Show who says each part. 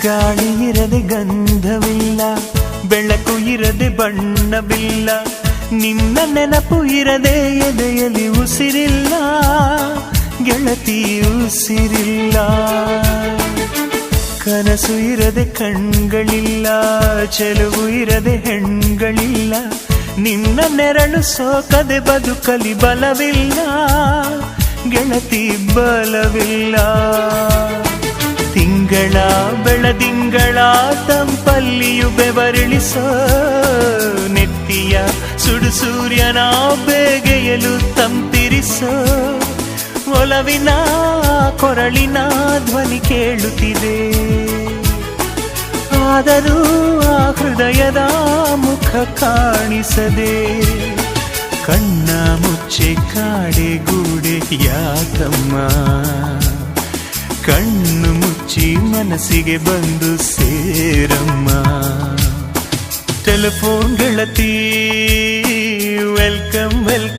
Speaker 1: ಗಾಳಿ ಇರದೆ ಗಂಧವಿಲ್ಲ, ಬೆಳಕು ಇರದೆ ಬಣ್ಣವಿಲ್ಲ, ನಿನ್ನ ನೆನಪು ಇರದೆ ಎದೆಯಲ್ಲಿ ಉಸಿರಿಲ್ಲ, ಗೆಳತಿ ಉಸಿರಿಲ್ಲ. ಕನಸು ಇರದೆ ಕಣ್ಗಳಿಲ್ಲ, ಚೆಲುವು ಇರದೆ ಹೆಣ್ಗಳಿಲ್ಲ, ನಿನ್ನ ನೆರಳು ಸೋಕದೆ ಬದುಕಲಿ ಬಲವಿಲ್ಲ, ಗೆಳತಿ ಬಲವಿಲ್ಲ. ತಿಂಗಳ ಬೆಳದಿಂಗಳ ತಂಪಲ್ಲಿಯು ಬೆವರಿಳಿಸೋ, ನೆತ್ತಿಯ ಸುಡು ಸೂರ್ಯನ ಬೇಗೆಯಲು ತಂಪಿರಿಸೋ, ಒಲವಿನ ಕೊರಳಿನ ಧ್ವನಿ ಕೇಳುತ್ತಿದೆ, ಆದರೂ ಆ ಹೃದಯದ ಮುಖ ಕಾಣಿಸದೆ. ಕಣ್ಣ ಮುಚ್ಚೆ ಕಾಡೆ ಗೂಡೆ ಯಾಕಮ್ಮ, ಕಣ್ಣು ಮುಚ್ಚಿ ಮನಸ್ಸಿಗೆ ಬಂದು ಸೇರಮ್ಮ. ಟೆಲಿಫೋನ್ ಗೆಳತಿ